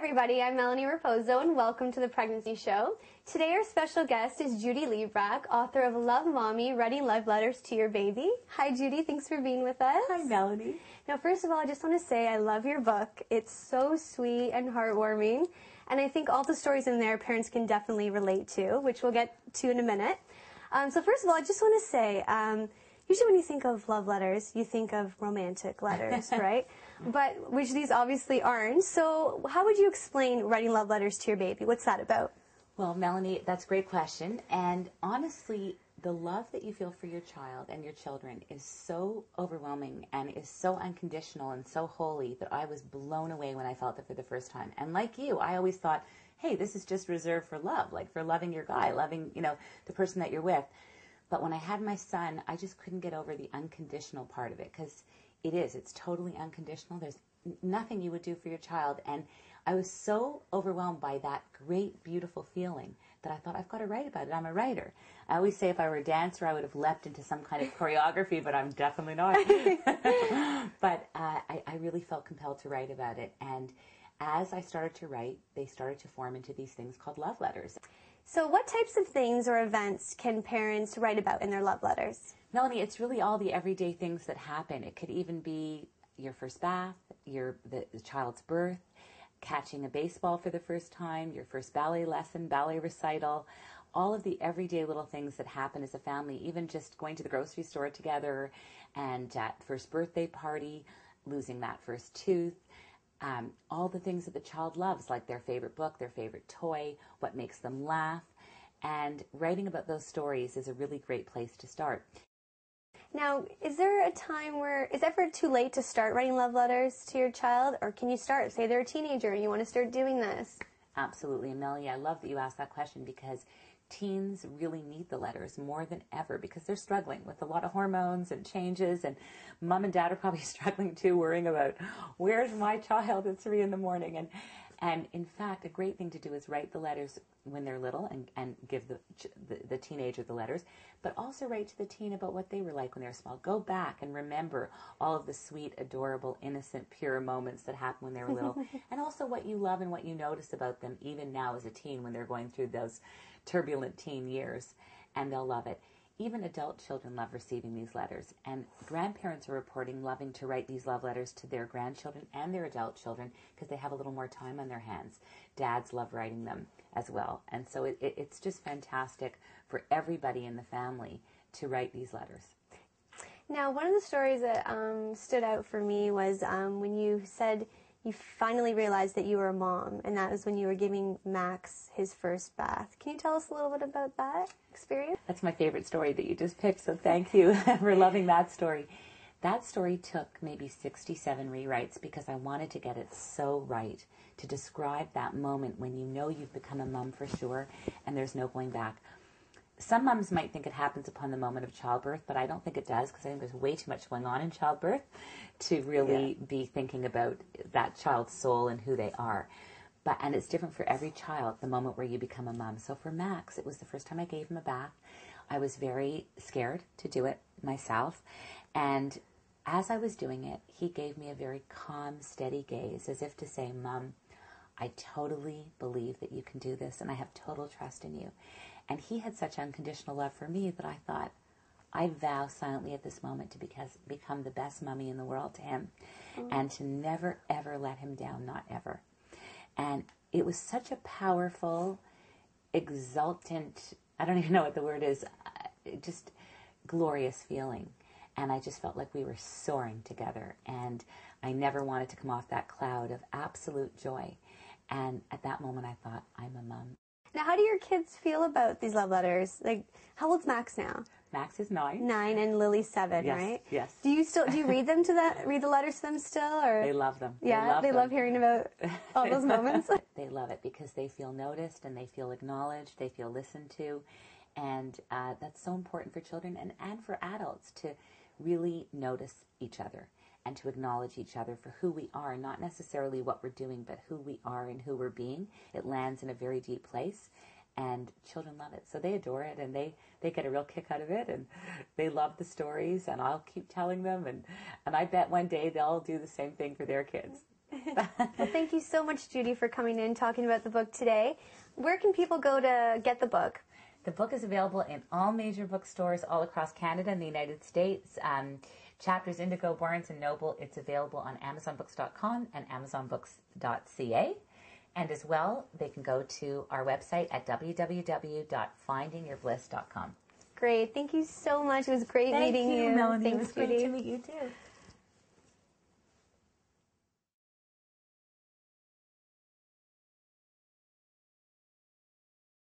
everybody, I'm Melanie Raposo and welcome to the Pregnancy Show. Today our special guest is Judy Liebrecht, author of Love Mommy, Writing Love Letters to Your Baby. Hi Judy, thanks for being with us. Hi Melanie. Now first of all, I just want to say I love your book. It's so sweet and heartwarming, and I think all the stories in there parents can definitely relate to, which we'll get to in a minute. So first of all, I just want to say, usually when you think of love letters, you think of romantic letters, right? But which these obviously aren't. So how would you explain writing love letters to your baby? What's that about? Well, Melanie, that's a great question. And honestly, the love that you feel for your child and your children is so overwhelming and is so unconditional and so holy that I was blown away when I felt it for the first time. And like you, I always thought, hey, this is just reserved for love, like for loving your guy, loving, the person that you're with. But when I had my son, I just couldn't get over the unconditional part of it, because it's totally unconditional. There's nothing you would do for your child. And I was so overwhelmed by that great, beautiful feeling that I thought, I've got to write about it. I'm a writer. I always say if I were a dancer, I would have leapt into some kind of choreography, but I'm definitely not. But I really felt compelled to write about it. And as I started to write, they started to form into these things called love letters. So what types of things or events can parents write about in their love letters? Melanie, it's really all the everyday things that happen. It could even be your first bath, the child's birth, catching a baseball for the first time, your first ballet lesson, ballet recital, all of the everyday little things that happen as a family, even just going to the grocery store together, and at first birthday party, losing that first tooth. All the things that the child loves, like their favorite book, their favorite toy, what makes them laugh. And writing about those stories is a really great place to start. Now, is there a time where, is it ever too late to start writing love letters to your child? Or can you start, say they're a teenager and you want to start doing this? Absolutely, Amelia. I love that you asked that question, because teens really need the letters more than ever, because they're struggling with a lot of hormones and changes, and mom and dad are probably struggling too, worrying about where's my child at 3 a.m. And in fact, a great thing to do is write the letters when they're little and give the teenager the letters, but also write to the teen about what they were like when they were small. Go back and remember all of the sweet, adorable, innocent, pure moments that happened when they were little, and also what you love and what you notice about them even now as a teen when they're going through those turbulent teen years, and they'll love it. Even adult children love receiving these letters, and grandparents are reporting loving to write these love letters to their grandchildren and their adult children, because they have a little more time on their hands. Dads love writing them as well, and so it's just fantastic for everybody in the family to write these letters. Now, one of the stories that stood out for me was when you said you finally realized that you were a mom, and that was when you were giving Max his first bath. Can you tell us a little bit about that experience? That's my favorite story that you just picked, so thank you for loving that story. That story took maybe 67 rewrites, because I wanted to get it so right, to describe that moment when you know you've become a mom for sure, and there's no going back. Some moms might think it happens upon the moment of childbirth, but I don't think it does, because I think there's way too much going on in childbirth to really be thinking about that child's soul and who they are. And it's different for every child, the moment where you become a mom. So for Max, it was the first time I gave him a bath. I was very scared to do it myself. And as I was doing it, he gave me a very calm, steady gaze, as if to say, Mom, I totally believe that you can do this, and I have total trust in you. And he had such unconditional love for me that I thought, I vow silently at this moment to become the best mommy in the world to him, and to never, ever let him down, not ever. And it was such a powerful, exultant, I don't even know what the word is, just glorious feeling. And I just felt like we were soaring together, and I never wanted to come off that cloud of absolute joy. And at that moment I thought, I'm a mom. Now, how do your kids feel about these love letters? Like, how old's Max now? Max is 9. 9, and Lily's 7, yes, right? Yes. Do you read them read the letters to them still, or? They love them. Yeah, they love hearing about all those moments. They love it because they feel noticed, and they feel acknowledged, they feel listened to, and that's so important for children and for adults, to really notice each other and to acknowledge each other for who we are, not necessarily what we're doing, but who we are and who we're being. It lands in a very deep place, and children love it. So they adore it, and they get a real kick out of it, and they love the stories, and I'll keep telling them, and I bet one day they'll do the same thing for their kids. Well, thank you so much, Judy, for coming in and talking about the book today. Where can people go to get the book? The book is available in all major bookstores all across Canada and the United States. Chapters Indigo, Barnes & Noble. It's available on amazonbooks.com and amazonbooks.ca. And as well, they can go to our website at www.findingyourbliss.com. Great. Thank you so much. It was great meeting you. Melanie. Thanks, It was great Judy. to meet you too.